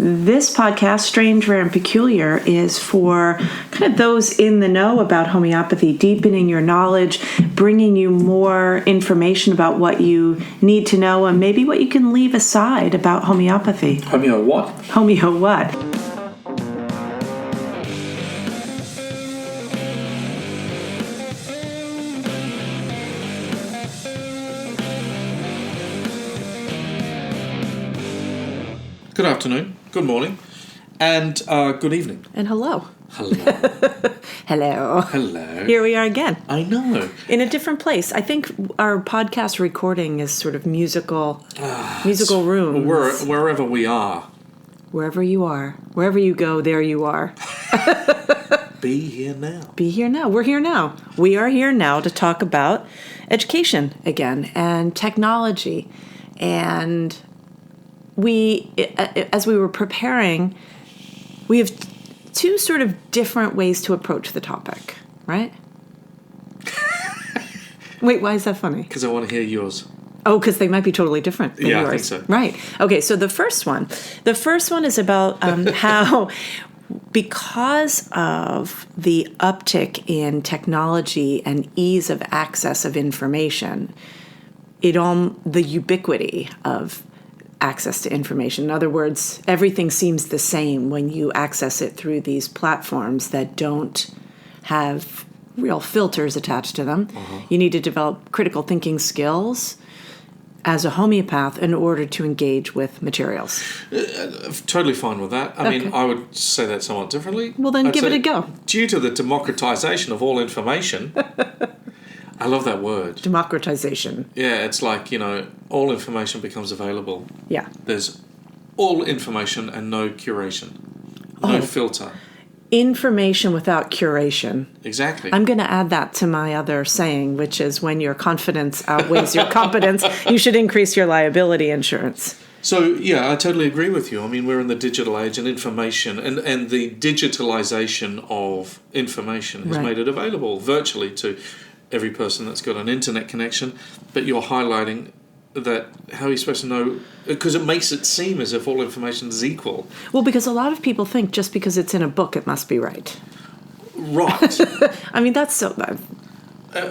This podcast, Strange, Rare, and Peculiar, is for kind of those in the know about homeopathy, deepening your knowledge, bringing you more information about what you need to know and maybe what you can leave aside about homeopathy. Homeo what? Homeo what? Good afternoon, good morning, and good evening. And hello. Hello. Hello. Hello. Here we are again. I know. In a different place. I think our podcast recording is sort of musical room. Wherever we are. Wherever you are. Wherever you go, there you are. Be here now. Be here now. We're here now. We are here now to talk about education again and technology. And we, as we were preparing, we have two sort of different ways to approach the topic, right? Wait, why is that funny? Because I want to hear yours. Oh, because they might be totally different than yours. I think so. Right. Okay, so the first one is about how, because of the uptick in technology and ease of access of information, the ubiquity of access to information. In other words, everything seems the same when you access it through these platforms that don't have real filters attached to them. Uh-huh. You need to develop critical thinking skills as a homeopath in order to engage with materials. Totally fine with that. I mean, I would say that somewhat differently. Well, then give it a go. Due to the democratization of all information... I love that word. Democratization. Yeah, it's like, all information becomes available. Yeah. There's all information and no curation. No filter. Information without curation. Exactly. I'm going to add that to my other saying, which is when your confidence outweighs your competence, you should increase your liability insurance. So, yeah, I totally agree with you. I mean, we're in the digital age, and information and the digitalization of information has made it available virtually to every person that's got an internet connection. But you're highlighting that how are you supposed to know, because it makes it seem as if all information is equal. Well, because a lot of people think just because it's in a book, it must be right. Right. I mean, that's so...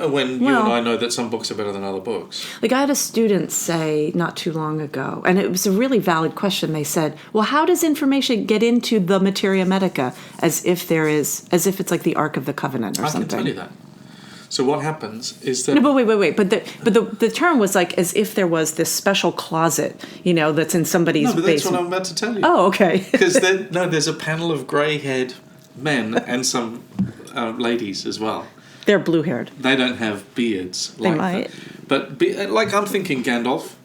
when you and I know that some books are better than other books. Like I had a student say not too long ago, and it was a really valid question. They said, well, how does information get into the Materia Medica as if it's like the Ark of the Covenant or something? I can tell you that. So what happens is that... No, but wait. But the term was like as if there was this special closet, that's in somebody's basement. No, but that's what I'm about to tell you. Oh, okay. Because there's a panel of grey-haired men and some ladies as well. They're blue-haired. They don't have beards. They might. But like I'm thinking Gandalf,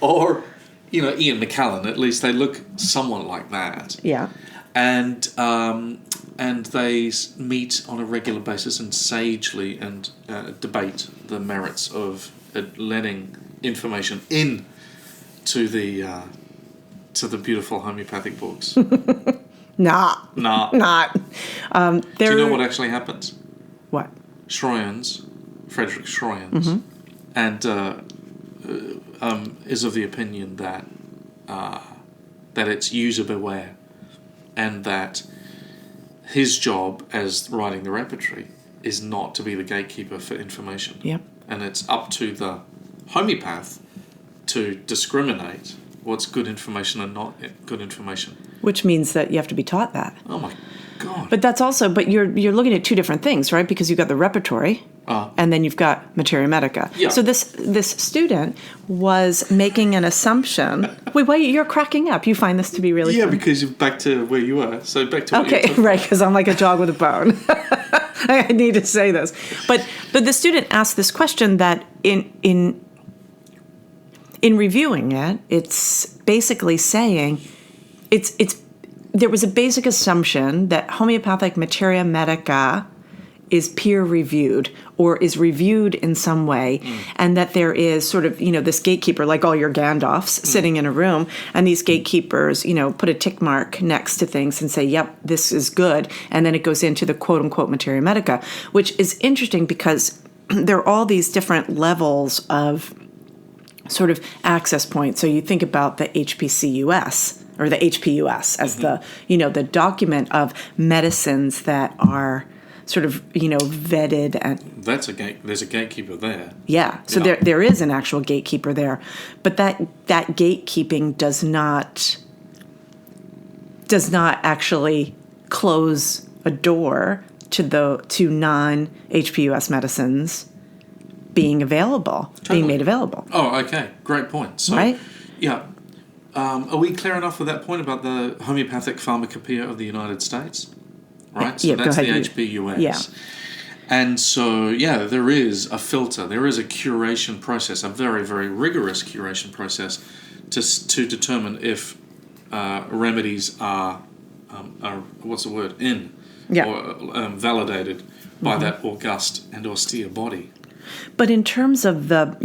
or Ian McKellen. At least they look somewhat like that. Yeah. And they meet on a regular basis and sagely and debate the merits of letting information in to the beautiful homeopathic books. Not. Do you know what actually happens? What? Frederick Schroyens, and is of the opinion that it's user beware, and that his job as writing the repertory is not to be the gatekeeper for information. Yep. And it's up to the homeopath to discriminate what's good information and not good information. Which means that you have to be taught that. Oh my God. But you're looking at two different things, right? Because you've got the repertory and then you've got Materia Medica. Yeah. So this student was making an assumption. Wait, you're cracking up. You find this to be really funny. Because you're back to where you were. So back to what you were talking right, because I'm like a dog with a bone. I need to say this. But the student asked this question that in reviewing it, it's basically saying there was a basic assumption that homeopathic Materia Medica is peer-reviewed or is reviewed in some way, and that there is sort of, this gatekeeper, like all your Gandalfs, sitting in a room, and these gatekeepers, put a tick mark next to things and say, yep, this is good, and then it goes into the quote-unquote Materia Medica, which is interesting because there are all these different levels of sort of access point. So you think about the HPCUS or the HPUS as the, the document of medicines that are sort of, vetted and there's a gatekeeper there. Yeah. So there is an actual gatekeeper there, but that gatekeeping does not actually close a door to non-HPUS medicines being available, being made available. Oh, okay. Great point. So, right? Yeah. Are we clear enough with that point about the Homeopathic Pharmacopoeia of the United States? Right? So that's the HPUS. Yeah. And so, there is a filter. There is a curation process, a very, very rigorous curation process to determine if remedies are or validated by that august and austere body. But in terms of the,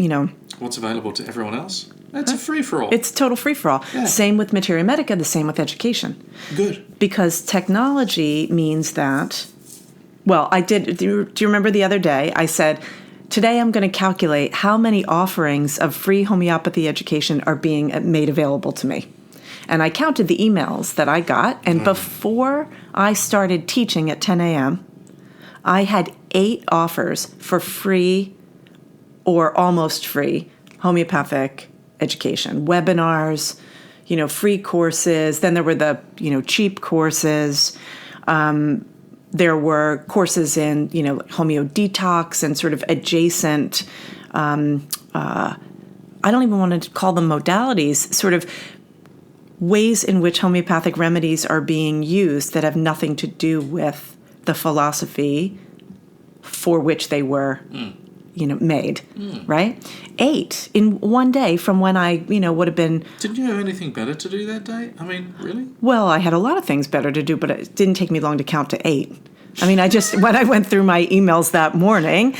what's available to everyone else, it's a free-for-all. It's total free-for-all. Yeah. Same with Materia Medica, the same with education. Good. Because technology means that, do you remember the other day I said, today I'm going to calculate how many offerings of free homeopathy education are being made available to me. And I counted the emails that I got, and before I started teaching at 10 a.m., I had 8 offers for free or almost free homeopathic education, webinars, free courses. Then there were the, cheap courses. There were courses in, homeo detox and sort of adjacent, I don't even want to call them modalities, sort of ways in which homeopathic remedies are being used that have nothing to do with the philosophy for which they were, made, right? 8 in one day from when I, would have been... Didn't you have anything better to do that day? I mean, really? Well, I had a lot of things better to do, but it didn't take me long to count to 8. I mean, when I went through my emails that morning,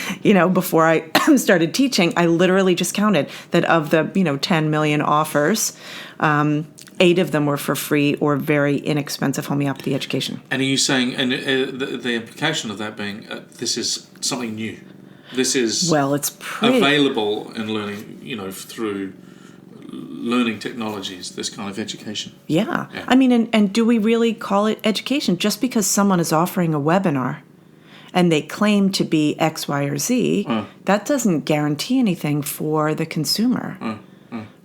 before I started teaching, I literally just counted that of the, 10 million offers, 8 of them were for free or very inexpensive homeopathy education. And are you saying, and the implication of that being, this is something new? This is it's available in learning, through learning technologies, this kind of education. Yeah. I mean, and do we really call it education? Just because someone is offering a webinar and they claim to be X, Y, or Z, that doesn't guarantee anything for the consumer.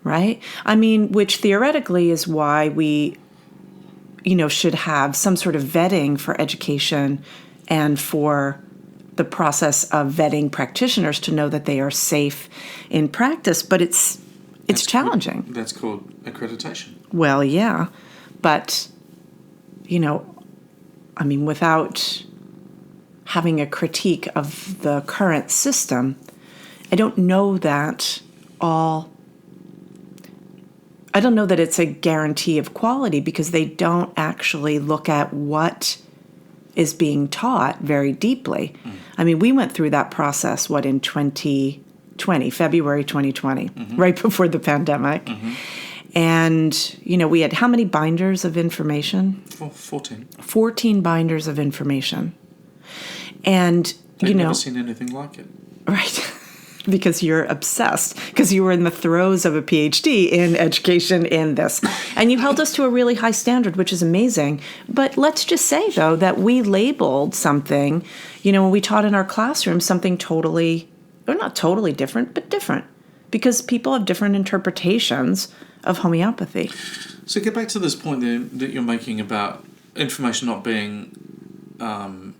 Right? I mean, which theoretically is why we, should have some sort of vetting for education and for the process of vetting practitioners to know that they are safe in practice. But it's challenging. That's called accreditation. Well, yeah. But, without having a critique of the current system, I don't know that it's a guarantee of quality because they don't actually look at what is being taught very deeply. I mean, we went through that process, in 2020, February 2020, right before the pandemic. And, we had how many binders of information? 14. 14 binders of information. And, I've never seen anything like it. Right. Because you're obsessed, because you were in the throes of a PhD in education in this. And you held us to a really high standard, which is amazing. But let's just say, though, that we labeled something, when we taught in our classroom, something totally, or not totally different, but different. Because people have different interpretations of homeopathy. So get back to this point that you're making about information not being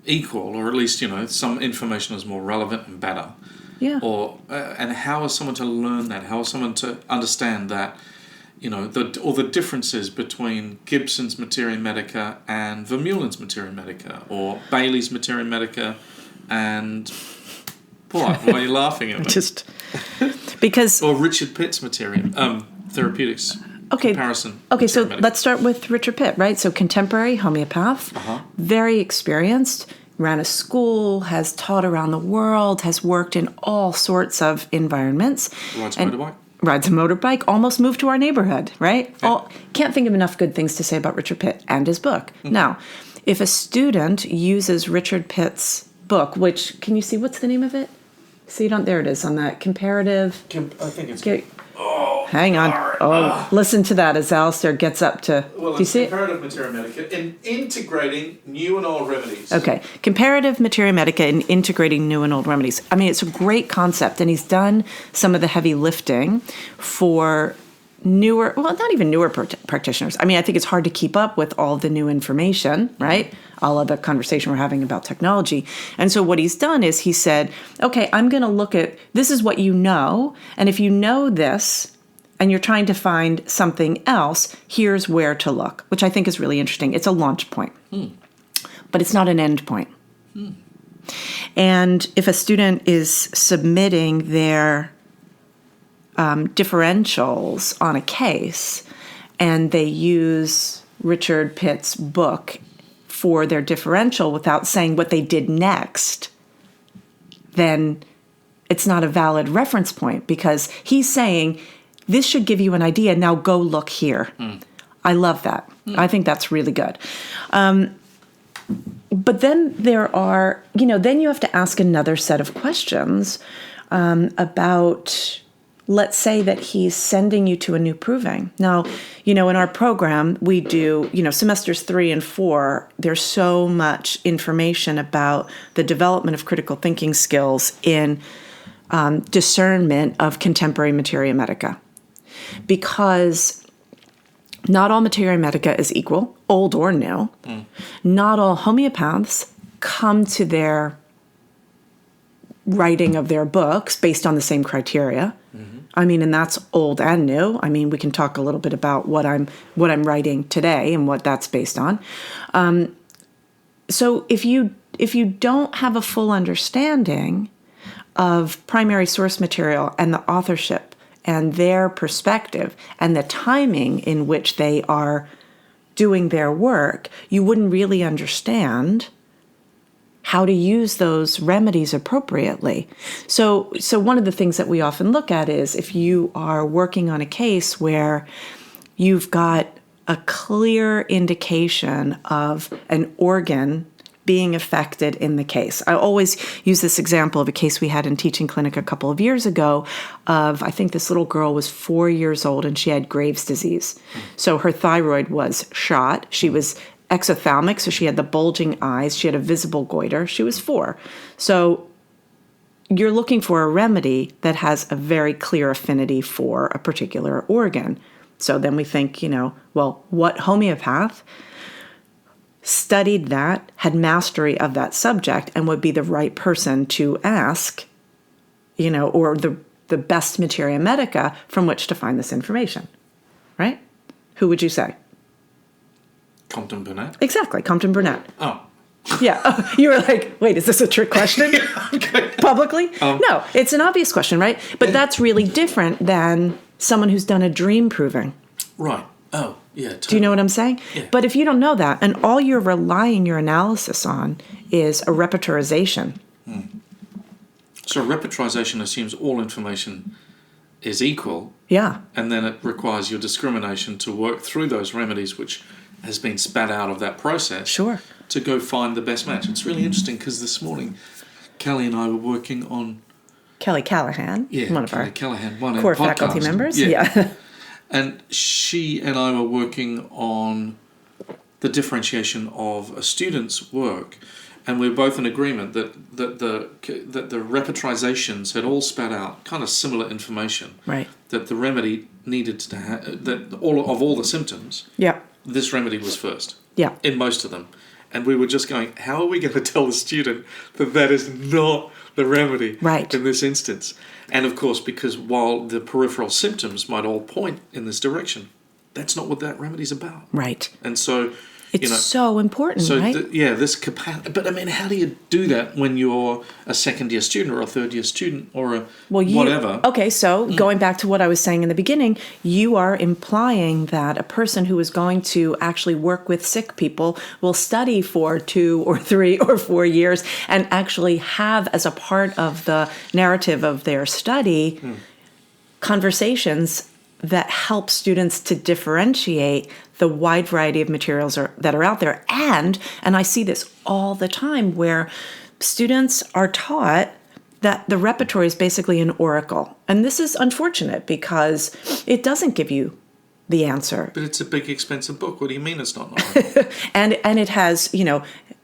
equal, or at least, some information is more relevant and better. Yeah. And how is someone to learn that? How is someone to understand that, all the differences between Gibson's Materia Medica and Vermeulen's Materia Medica, or Bailey's Materia Medica and... What? Why are you laughing at me? Just because... Or Richard Pitt's Materia Therapeutics comparison. Okay, so Medica. Let's start with Richard Pitt, right? So contemporary homeopath, very experienced, ran a school, has taught around the world, has worked in all sorts of environments. Rides a motorbike. Rides a motorbike, almost moved to our neighborhood, right? Yeah. Can't think of enough good things to say about Richard Pitt and his book. Now, if a student uses Richard Pitt's book, which, can you see, what's the name of it? See, there it is on that comparative... I think it's... Hang on. Listen to that as Alastair gets up to... Well, do you see it? comparative Materia Medica in integrating new and old remedies. Okay. Comparative Materia Medica in integrating new and old remedies. I mean, it's a great concept, and he's done some of the heavy lifting for newer, well, not even newer practitioners. I mean, I think it's hard to keep up with all the new information, right? All of the conversation we're having about technology. And so what he's done is he said, okay, I'm going to look at, this is what you know, and if you know this, and you're trying to find something else, here's where to look, which I think is really interesting. It's a launch point, but it's not an end point. And if a student is submitting their differentials on a case and they use Richard Pitt's book for their differential without saying what they did next, then it's not a valid reference point, because he's saying, this should give you an idea. Now go look here. I love that. I think that's really good. But then there are, then you have to ask another set of questions about, let's say that he's sending you to a new proving. Now, in our program, we do, semesters 3 and 4, there's so much information about the development of critical thinking skills in discernment of contemporary Materia Medica. Because not all Materia Medica is equal, old or new. Not all homeopaths come to their writing of their books based on the same criteria. I mean, and that's old and new. I mean, we can talk a little bit about what I'm writing today and what that's based on. So if you don't have a full understanding of primary source material and the authorship and their perspective and the timing in which they are doing their work, you wouldn't really understand how to use those remedies appropriately. So one of the things that we often look at is if you are working on a case where you've got a clear indication of an organ being affected in the case. I always use this example of a case we had in teaching clinic a couple of years ago of, I think this little girl was 4 years old and she had Graves' disease. So her thyroid was shot. She was exophthalmic, so she had the bulging eyes. She had a visible goiter. She was 4. So you're looking for a remedy that has a very clear affinity for a particular organ. So then we think, well, what homeopath studied that, had mastery of that subject, and would be the right person to ask, or the best Materia Medica from which to find this information, right? Who would you say? Compton Burnett? Exactly, Compton Burnett. Oh. Yeah. You were like, wait, is this a trick question? Okay. Publicly? No, it's an obvious question, right? But that's really different than someone who's done a dream proving. Right. Oh, yeah. Totally. Do you know what I'm saying? Yeah. But if you don't know that, and all you're relying your analysis on is a repertorization. So repertorization assumes all information is equal. Yeah. And then it requires your discrimination to work through those remedies, which has been spat out of that process. Sure. To go find the best match. It's really interesting because this morning, Callie and I were working on... Kelly Callahan, one of Kelly our Callahan, one core of our faculty podcasts. members. Yeah. And she and I were working on the differentiation of a student's work, and we were both in agreement that the repertorizations had all spat out kind of similar information. Right. That the remedy needed to have that all the symptoms. Yeah. This remedy was first. Yeah. In most of them, and we were just going, how are we going to tell the student that is not the remedy in this instance? And of course, because while the peripheral symptoms might all point in this direction, that's not what that remedy's about. Right. And so... It's so important, right? This capacity. But I mean, how do you do that when you're a second-year student or a third-year student or a whatever? Okay, so going back to what I was saying in the beginning, you are implying that a person who is going to actually work with sick people will study for 2 or 3 or 4 years and actually have as a part of the narrative of their study conversations that help students to differentiate the wide variety of materials that are out there. And I see this all the time where students are taught that the repertory is basically an oracle. And this is unfortunate because it doesn't give you the answer. But it's a big, expensive book. What do you mean it's not an And it has,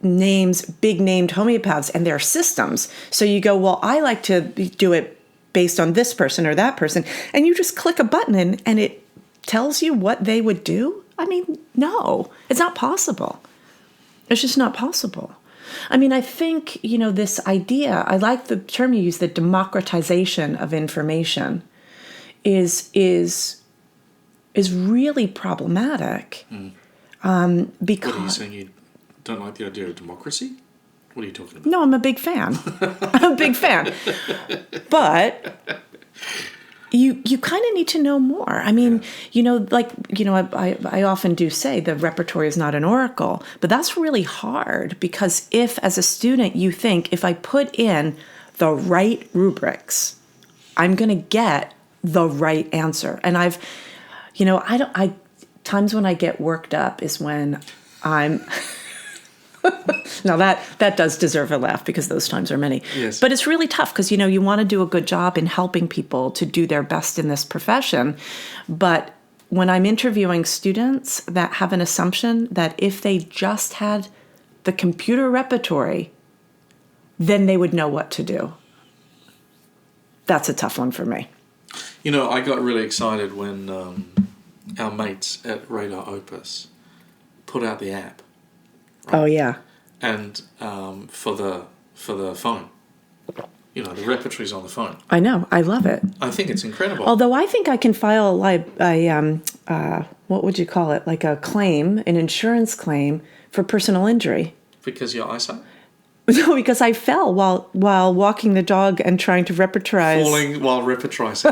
names, big named homeopaths and their systems. So you go, well, I like to do it based on this person or that person. And you just click a button and it tells you what they would do? I mean, no, it's not possible. It's just not possible. I mean, I think, this idea, I like the term you use, the democratization of information is really problematic. Because... What are you saying? You don't like the idea of democracy? What are you talking about? No, I'm a big fan. I'm a big fan. But you kind of need to know more. I mean, I often do say the repertory is not an oracle, but that's really hard because if, as a student, you think if I put in the right rubrics, I'm going to get the right answer. And times when I get worked up is when I'm... Now that does deserve a laugh because those times are many. Yes. But it's really tough because, you want to do a good job in helping people to do their best in this profession. But when I'm interviewing students that have an assumption that if they just had the computer repertory, then they would know what to do. That's a tough one for me. I got really excited when our mates at Radar Opus put out the app. Right? Oh, yeah. And for the phone. The repertory's on the phone. I know. I love it. I think it's incredible. Although I think I can file what would you call it? Like a claim, an insurance claim for personal injury. Because your eyesight? No, because I fell while walking the dog and trying to repertorize. Falling while repertorizing.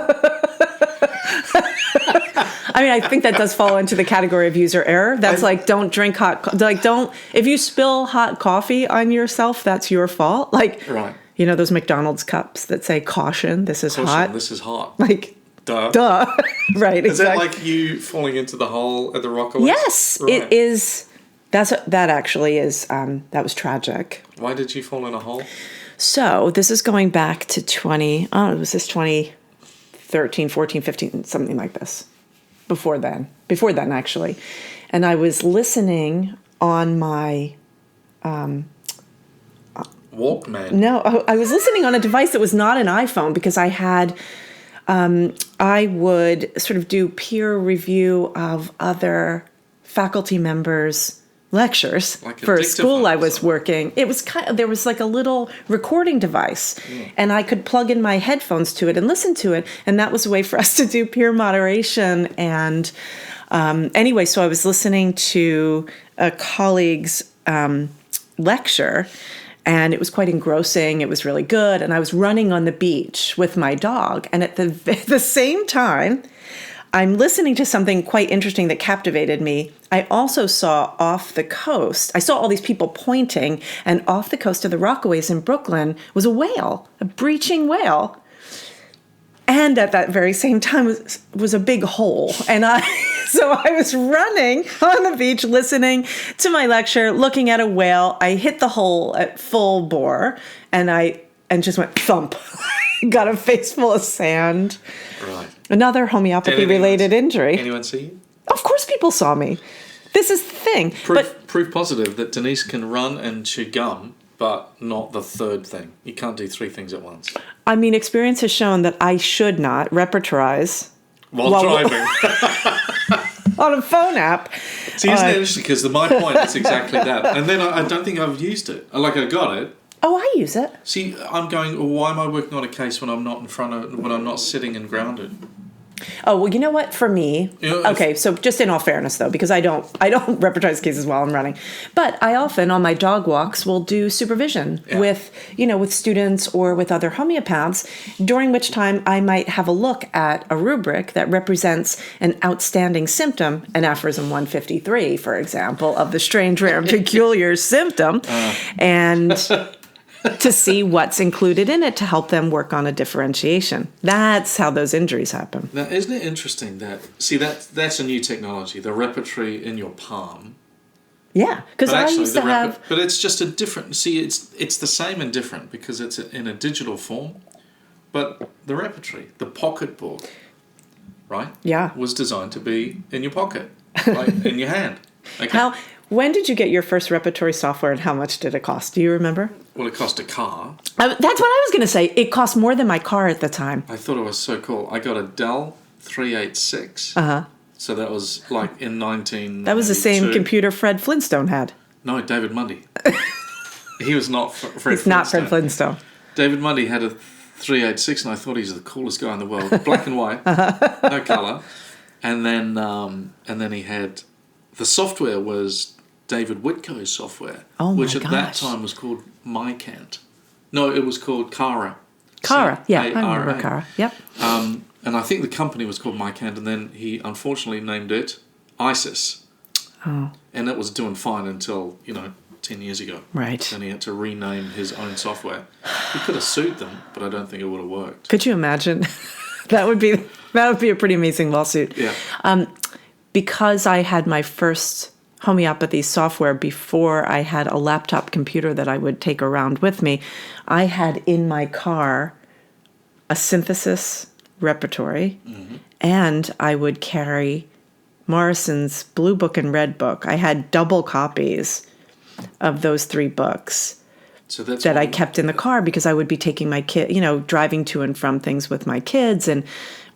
I mean, I think that does fall into the category of user error. That's don't drink if you spill hot coffee on yourself, that's your fault. Right. Those McDonald's cups that say caution, this is hot. This is hot. Duh. Right, exactly. Is that like you falling into the hole at the Rockaway? Yes, right. It is. That actually is, that was tragic. Why did you fall in a hole? So this is going back to 2013, 14, 15, something like this. Before then actually. And I was listening on my... Walkman? No, I was listening on a device that was not an iPhone because I had... I would sort of do peer review of other faculty members' lectures for a school I was working. It was there was like a little recording device, and I could plug in my headphones to it and listen to it, and that was a way for us to do peer moderation. And anyway, so I was listening to a colleague's lecture, and it was quite engrossing. It was really good, and I was running on the beach with my dog, and at the same time, I'm listening to something quite interesting that captivated me. I also saw off the coast, I saw all these people pointing, and off the coast of the Rockaways in Brooklyn was a whale, a breaching whale. And at that very same time was a big hole. And so I was running on the beach, listening to my lecture, looking at a whale. I hit the hole at full bore, and just went thump. Got a face full of sand. Right. Another homeopathy-related injury. Anyone see you? Of course people saw me. This is the thing. Proof positive that Denise can run and chew gum, but not the third thing. You can't do three things at once. I mean, experience has shown that I should not repertorize while driving. On a phone app. See, isn't it interesting? Because my point is exactly that. And then I don't think I've used it. I got it. Oh, I use it. See, I'm going, why am I working on a case when I'm not when I'm not sitting and grounded? Oh, well, you know what? For me, okay, so just in all fairness, though, because I don't repertorize cases while I'm running, but I often, on my dog walks, will do supervision with students or with other homeopaths, during which time I might have a look at a rubric that represents an outstanding symptom, an aphorism 153, for example, of the strange, rare, and peculiar symptom, and... to see what's included in it to help them work on a differentiation. That's how those injuries happen. Now, isn't it interesting that's a new technology, the repertory in your palm. Yeah, because I used to have... But it's just a different... See, it's the same and different because it's in a digital form. But the repertory, the pocketbook, right? Yeah. Was designed to be in your pocket, like in your hand. Okay? When did you get your first repertory software and how much did it cost? Do you remember? Well, it cost a car. That's what I was going to say. It cost more than my car at the time. I thought it was so cool. I got a Dell 386. Uh-huh. So that was like in 19... That was the same computer Fred Flintstone had. No, David Mundy. He was not Fred Flintstone. He's not Fred Flintstone. David Mundy had a 386 and I thought he was the coolest guy in the world. Black and white, no colour. And then he had... The software was David Whitco's software, which at that time was called MyCant. No, it was called Cara. Cara, yeah, C-A-R-A. I remember Cara. Yep. And I think the company was called MyCant, and then he unfortunately named it ISIS. Oh. And it was doing fine until, 10 years ago. Right. Then he had to rename his own software. He could have sued them, but I don't think it would have worked. Could you imagine? That would be a pretty amazing lawsuit. Yeah. Because I had my first homeopathy software before I had a laptop computer that I would take around with me, I had in my car a synthesis repertory, and I would carry Morrison's Blue Book and Red Book. I had double copies of those 3 books that I kept in the car because I would be taking my kid, driving to and from things with my kids and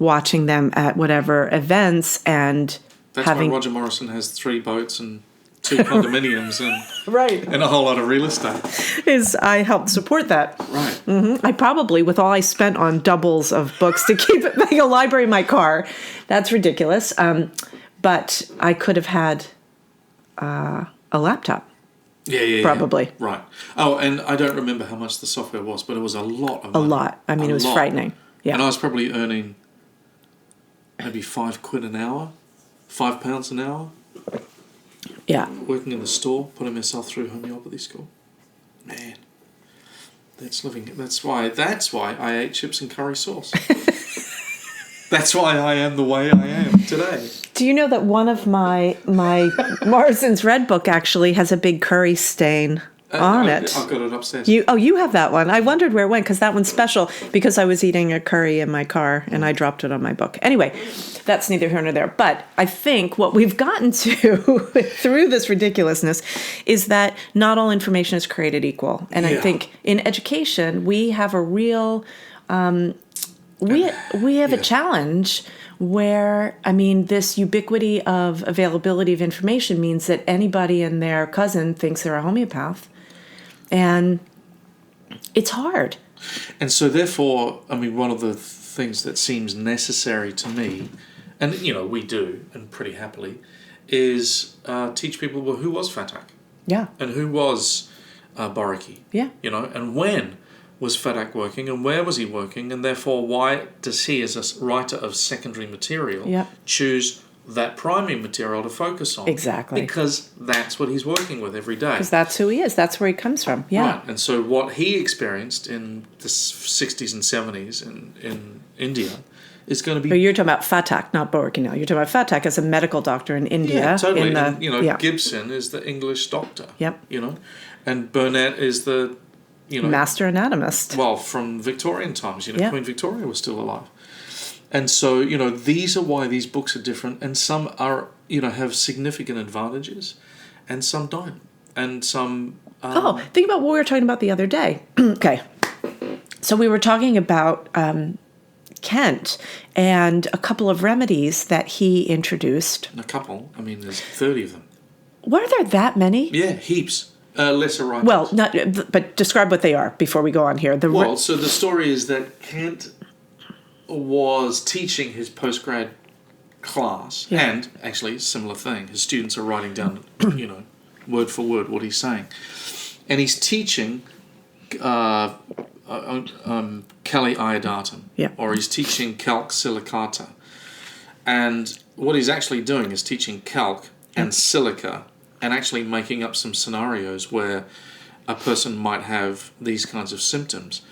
watching them at whatever events and That's why Roger Morrison has 3 boats and 2 condominiums and a whole lot of real estate. I helped support that. Right. Mm-hmm. I probably, with all I spent on doubles of books to keep it like a library in my car, that's ridiculous. But I could have had a laptop. Yeah. Probably. Right. Oh, and I don't remember how much the software was, but it was a lot of money. A lot. I mean, it was frightening. Yeah. And I was probably earning maybe £5 an hour, £5 an hour. Yeah. Working in the store, putting myself through homeopathy school. Man, that's living. That's why I ate chips and curry sauce. That's why I am the way I am today. Do you know that one of my Morrison's Red Book actually has a big curry stain on it? I've got it upstairs. You have that one. I wondered where it went because that one's special because I was eating a curry in my car and I dropped it on my book. Anyway, that's neither here nor there. But I think what we've gotten to through this ridiculousness is that not all information is created equal. And I think in education, we have a real... we have a challenge where, this ubiquity of availability of information means that anybody and their cousin thinks they're a homeopath. And it's hard. And so therefore, one of the things that seems necessary to me, and, we do, and pretty happily, is teach people who was Fatak. Yeah. And who was Boriki. Yeah. And when was Fatak working and where was he working, and therefore why does he, as a writer of secondary material, choose that primary material to focus on? Exactly. Because that's what he's working with every day. Because that's who he is. That's where he comes from. Yeah. Right. And so what he experienced in the 60s and 70s in India is going to be... But you're talking about Fatak, not Boriki now. You're talking about Fatak as a medical doctor in India. Yeah, totally. And, Gibson is the English doctor. Yep. And Burnett is the... master anatomist. Well, from Victorian times, Queen Victoria was still alive. And so, these are why these books are different, and some are, have significant advantages, and some don't. And some... think about what we were talking about the other day. Okay. So we were talking about Kent and a couple of remedies that he introduced. A couple? There's 30 of them. Were there that many? Yeah, heaps. Lesser writers. Well, but describe what they are before we go on here. So the story is that Kent was teaching his postgrad class, and actually similar thing. His students are writing down, word for word what he's saying, and he's teaching Kali iodatum, or he's teaching calc silicata, and what he's actually doing is teaching calc and silica. And actually making up some scenarios where a person might have these kinds of symptoms.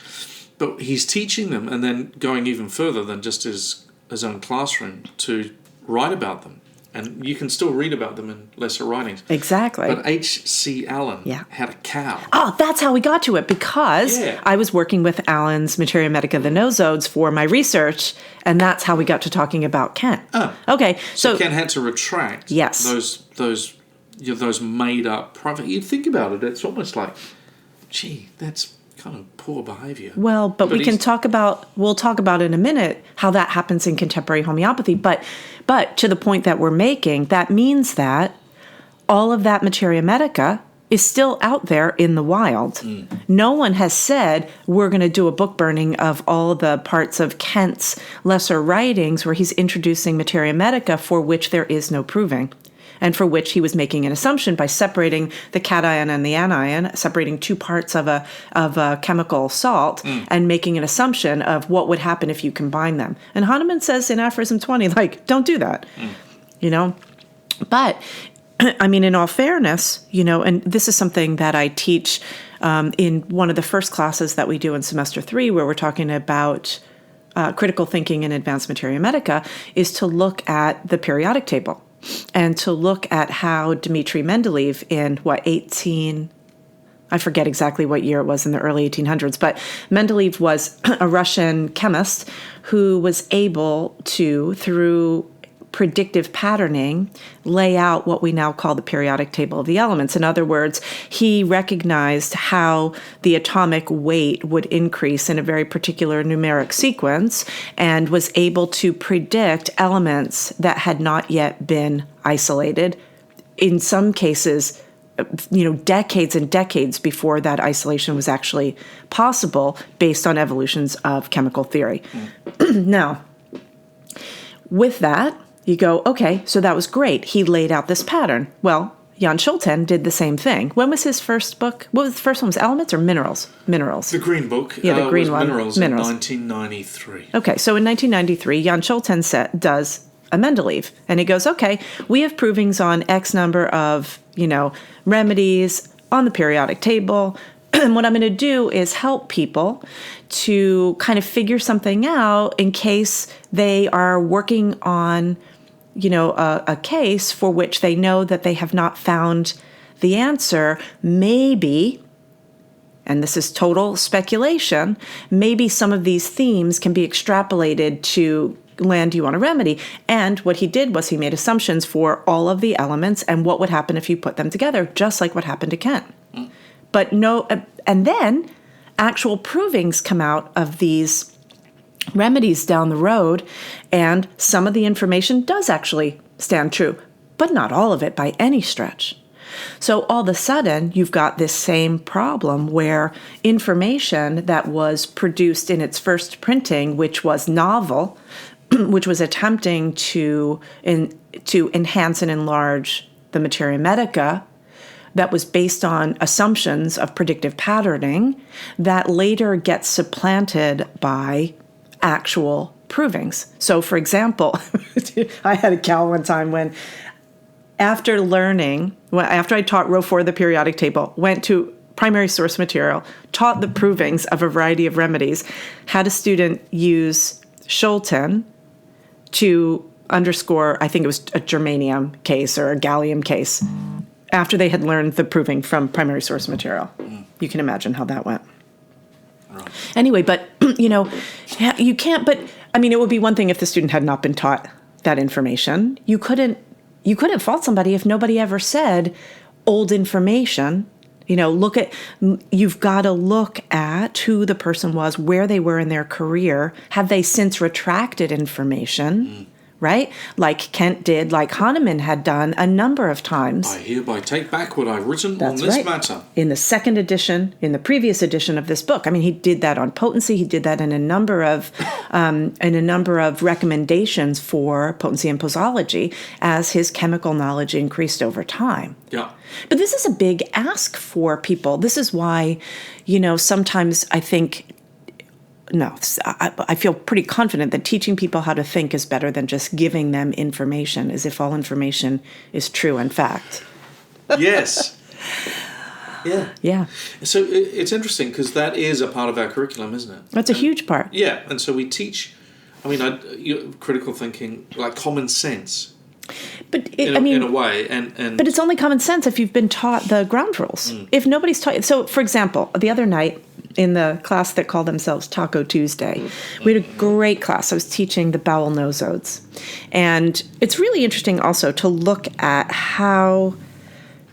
But he's teaching them and then going even further than just his own classroom to write about them And you can still read about them in lesser writings. Exactly. But H.C. Allen had a cow. Oh, that's how we got to it, because I was working with Allen's Materia Medica, the Nosodes, for my research, and that's how we got to talking about Kent. Oh. Okay, so Kent had to retract those made-up private... You think about it, it's almost like, gee, that's kind of poor behaviour. Well, but we'll talk about in a minute how that happens in contemporary homeopathy. But to the point that we're making, that means that all of that Materia Medica is still out there in the wild. No one has said we're going to do a book burning of all the parts of Kent's lesser writings where he's introducing Materia Medica for which there is no proving, and for which he was making an assumption by separating the cation and the anion, separating two parts of a chemical salt, and making an assumption of what would happen if you combine them. And Hahnemann says in Aphorism 20, like, don't do that, But, I mean, in all fairness, and this is something that I teach in one of the first classes that we do in semester 3, where we're talking about critical thinking in advanced Materia Medica, is to look at the periodic table. And to look at how Dmitri Mendeleev in I forget exactly what year it was, in the early 1800s, but Mendeleev was a Russian chemist who was able to, through predictive patterning, lay out what we now call the periodic table of the elements. In other words, he recognized how the atomic weight would increase in a very particular numeric sequence, and was able to predict elements that had not yet been isolated, in some cases, decades and decades before that isolation was actually possible, based on evolutions of chemical theory. Now, with that, you go, okay, so that was great. He laid out this pattern. Well, Jan Schulten did the same thing. When was his first book? What was the first one? Was Elements or Minerals? Minerals. The Green Book. Yeah, the green one. Minerals in 1993. Okay, so in 1993, Jan Schulten does a Mendeleev. And he goes, okay, we have provings on X number of, remedies on the periodic table. And what I'm going to do is help people to kind of figure something out in case they are working on, a case for which they know that they have not found the answer. Maybe, and this is total speculation, maybe some of these themes can be extrapolated to land you on a remedy. And what he did was he made assumptions for all of the elements and what would happen if you put them together, just like what happened to Kent. But no, and then actual provings come out of these remedies down the road, and some of the information does actually stand true, but not all of it by any stretch. So all of a sudden, you've got this same problem where information that was produced in its first printing, which was novel, which was attempting to enhance and enlarge the Materia Medica, that was based on assumptions of predictive patterning, that later gets supplanted by actual provings. So, for example, I had a cow one time when, after I taught row 4 of the periodic table, went to primary source material, taught the provings of a variety of remedies, had a student use Schulten to underscore, I think it was a germanium case or a gallium case, after they had learned the proving from primary source material. You can imagine how that went. Right. Anyway, but, you can't, but, I mean, it would be one thing if the student had not been taught that information. You couldn't fault somebody if nobody ever said old information. You've got to look at who the person was, where they were in their career. Have they since retracted information? Right? Like Kent did, like Hahnemann had done a number of times. I hereby take back what I've written on this matter. In the second edition, in the previous edition of this book. I mean, he did that on potency. He did that in a number of recommendations for potency and posology as his chemical knowledge increased over time. Yeah. But this is a big ask for people. This is why, sometimes I think, I feel pretty confident that teaching people how to think is better than just giving them information, as if all information is true and fact. Yes. Yeah. Yeah. So it's interesting because that is a part of our curriculum, isn't it? That's a huge part. Yeah, and so we teach, critical thinking, like common sense. But in a way, and but it's only common sense if you've been taught the ground rules. If nobody's taught, so for example, the other night in the class that called themselves Taco Tuesday, we had a great class. I was teaching the Bowel Nosodes, and it's really interesting also to look at how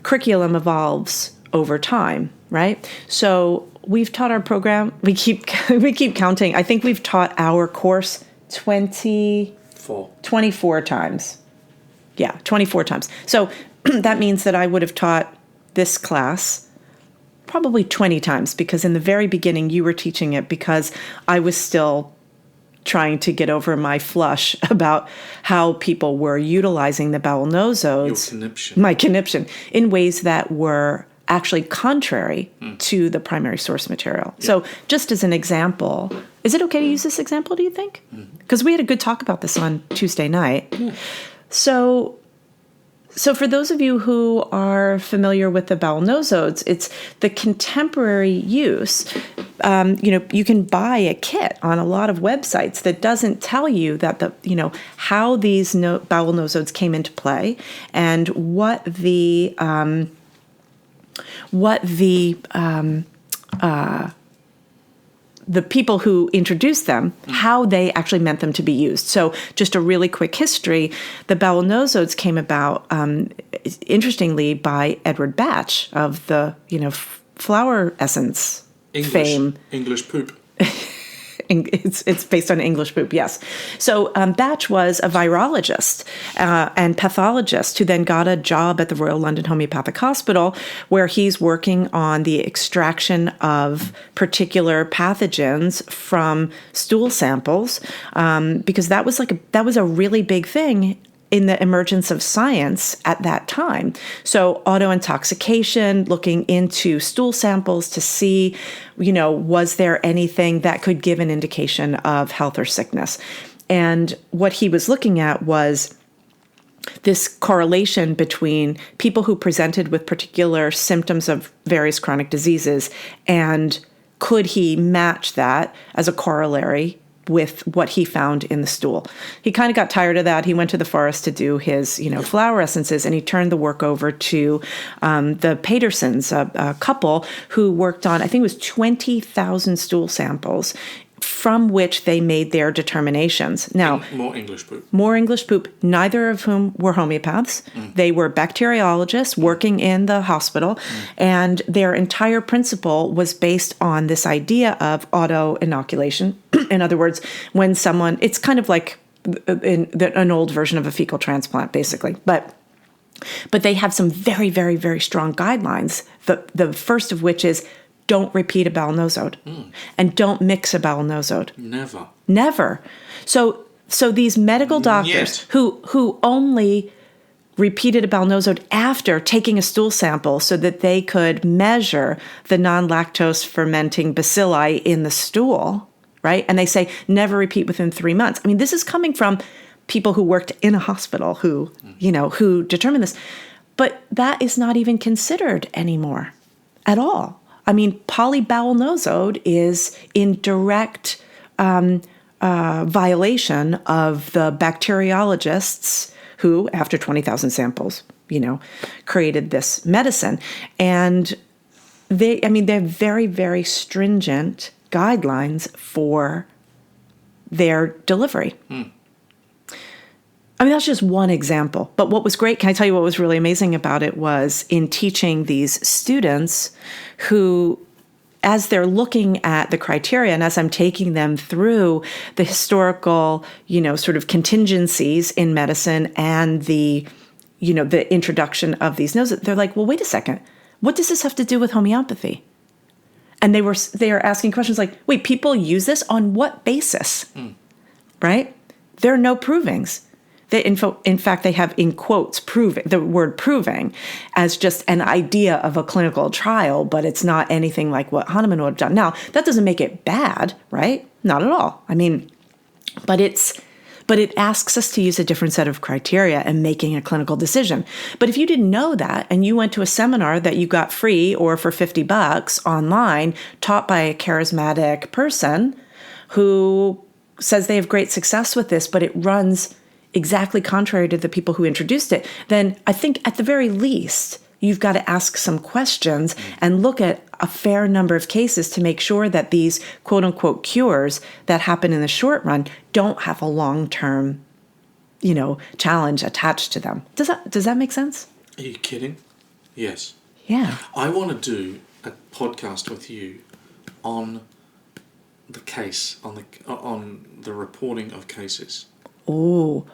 curriculum evolves over time, right? So we've taught our program. We keep counting. I think we've taught our course 24 times. Yeah, 24 times. So that means that I would have taught this class probably 20 times, because in the very beginning you were teaching it because I was still trying to get over my flush about how people were utilizing the bowel nosodes, my conniption, in ways that were actually contrary to the primary source material. Yeah. So just as an example, is it okay to use this example, do you think? Because we had a good talk about this on Tuesday night. Yeah. So for those of you who are familiar with the bowel nosodes, it's the contemporary use. You can buy a kit on a lot of websites that doesn't tell you that how these bowel nosodes came into play and what the people who introduced them, how they actually meant them to be used. So just a really quick history, the bowel nosodes came about, interestingly, by Edward Batch of the, flower essence fame. English poop. It's based on English poop, yes. So Batch was a virologist and pathologist who then got a job at the Royal London Homeopathic Hospital, where he's working on the extraction of particular pathogens from stool samples, because that was a really big thing in the emergence of science at that time. So auto-intoxication, looking into stool samples to see, was there anything that could give an indication of health or sickness? And what he was looking at was this correlation between people who presented with particular symptoms of various chronic diseases, and could he match that as a corollary with what he found in the stool. He kind of got tired of that. He went to the forest to do his, flower essences, and he turned the work over to the Patersons, a couple who worked on, I think it was 20,000 stool samples, from which they made their determinations. Now, more English poop. Neither of whom were homeopaths. They were bacteriologists working in the hospital, and their entire principle was based on this idea of auto-inoculation. In other words, when someone, it's kind of like an old version of a fecal transplant, basically. But they have some very, very, very strong guidelines. The first of which is, don't repeat a bowel nosode, and don't mix a bowel nosode. Never. So these medical doctors who only repeated a bowel nosode after taking a stool sample so that they could measure the non-lactose fermenting bacilli in the stool, right? And they say never repeat within 3 months. I mean, this is coming from people who worked in a hospital who determined this. But that is not even considered anymore at all. I mean, polybowel nosode is in direct violation of the bacteriologists who, after 20,000 samples, created this medicine. And they have very, very stringent guidelines for their delivery. I mean, that's just one example. But what was great, can I tell you what was really amazing about it, was in teaching these students who, as they're looking at the criteria and as I'm taking them through the historical, sort of contingencies in medicine and the introduction of these noses, they're like, well, wait a second. What does this have to do with homeopathy? And they are asking questions like, wait, people use this on what basis? Right? There are no provings. In fact, they have in quotes proving, the word proving, as just an idea of a clinical trial, but it's not anything like what Hahnemann would have done. Now, that doesn't make it bad, right? Not at all. I mean, but it asks us to use a different set of criteria in making a clinical decision. But if you didn't know that, and you went to a seminar that you got free or for $50 online, taught by a charismatic person who says they have great success with this, but it runs exactly contrary to the people who introduced it, then I think at the very least, you've got to ask some questions and look at a fair number of cases to make sure that these quote unquote cures that happen in the short run don't have a long-term, challenge attached to them. Does that make sense? Are you kidding? Yes. Yeah. I want to do a podcast with you on the case, on the reporting of cases. Oh.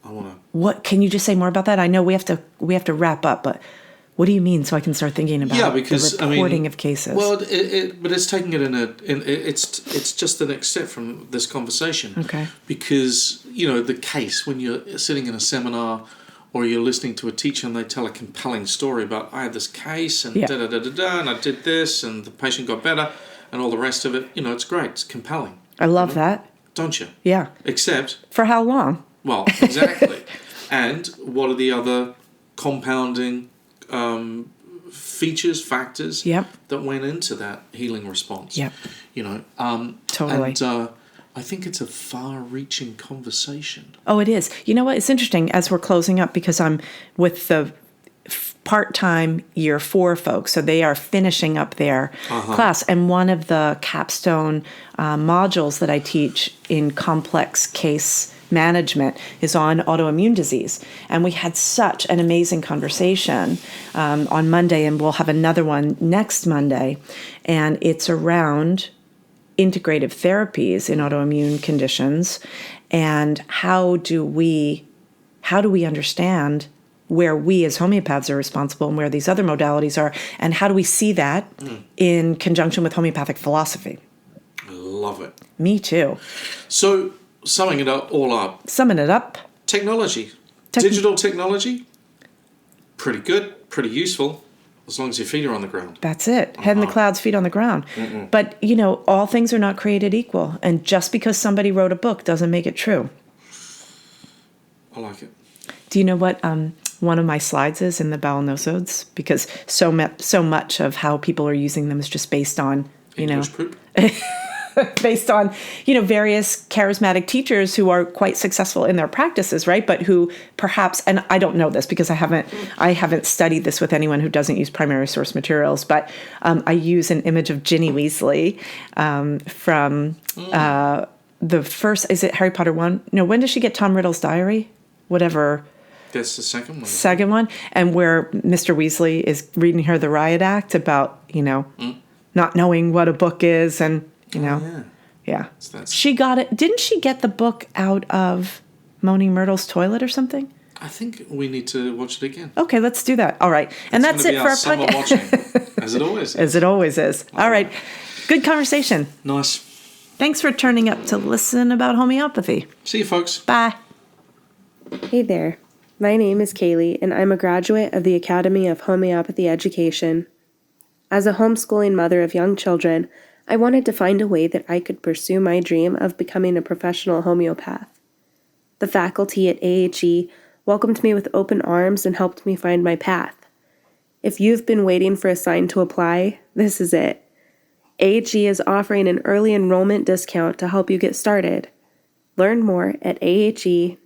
I want to. What can you just say more about that? I know we have to wrap up, but what do you mean? So I can start thinking about the reporting of cases. Well, but it's taking it it's just the next step from this conversation. Okay. Because the case, when you're sitting in a seminar or you're listening to a teacher and they tell a compelling story about I had this case and da da da da da and I did this and the patient got better and all the rest of it. It's great. It's compelling. I love that. Don't you? Yeah. Except for how long? Well, exactly. And what are the other compounding features, factors that went into that healing response? Yep. Totally. And I think it's a far-reaching conversation. Oh, it is. You know what? It's interesting as we're closing up because I'm with the part-time year 4 folks, so they are finishing up their class. And one of the capstone modules that I teach in complex case management is on autoimmune disease. And we had such an amazing conversation on Monday, and we'll have another one next Monday. And it's around integrative therapies in autoimmune conditions and how do we understand where we as homeopaths are responsible and where these other modalities are, and how do we see that in conjunction with homeopathic philosophy? I love it. Me too. So, summing it up. Technology. Digital technology, pretty good, pretty useful, as long as your feet are on the ground. That's it. Head in the clouds, feet on the ground. But, all things are not created equal. And just because somebody wrote a book doesn't make it true. I like it. Do you know what one of my slides is in the Bowel Nosodes? Because so much of how people are using them is just based on, English poop. based on, various charismatic teachers who are quite successful in their practices, right? But who perhaps, and I don't know this because I haven't studied this with anyone who doesn't use primary source materials, but I use an image of Ginny Weasley from the first, is it Harry Potter 1? No, when does she get Tom Riddle's diary? Whatever. That's the second one. Second one, and where Mr. Weasley is reading her the riot act about, not knowing what a book is and, yeah. She got it. Didn't she get the book out of Moaning Myrtle's toilet or something? I think we need to watch it again. Okay, let's do that. All right. And that's it for our podcast. Watching, as it always is. As it always is. All right. Good conversation. Nice. Thanks for turning up to listen about homeopathy. See you, folks. Bye. Hey there. My name is Kaylee, and I'm a graduate of the Academy of Homeopathy Education. As a homeschooling mother of young children, I wanted to find a way that I could pursue my dream of becoming a professional homeopath. The faculty at AHE welcomed me with open arms and helped me find my path. If you've been waiting for a sign to apply, this is it. AHE is offering an early enrollment discount to help you get started. Learn more at ahe.online.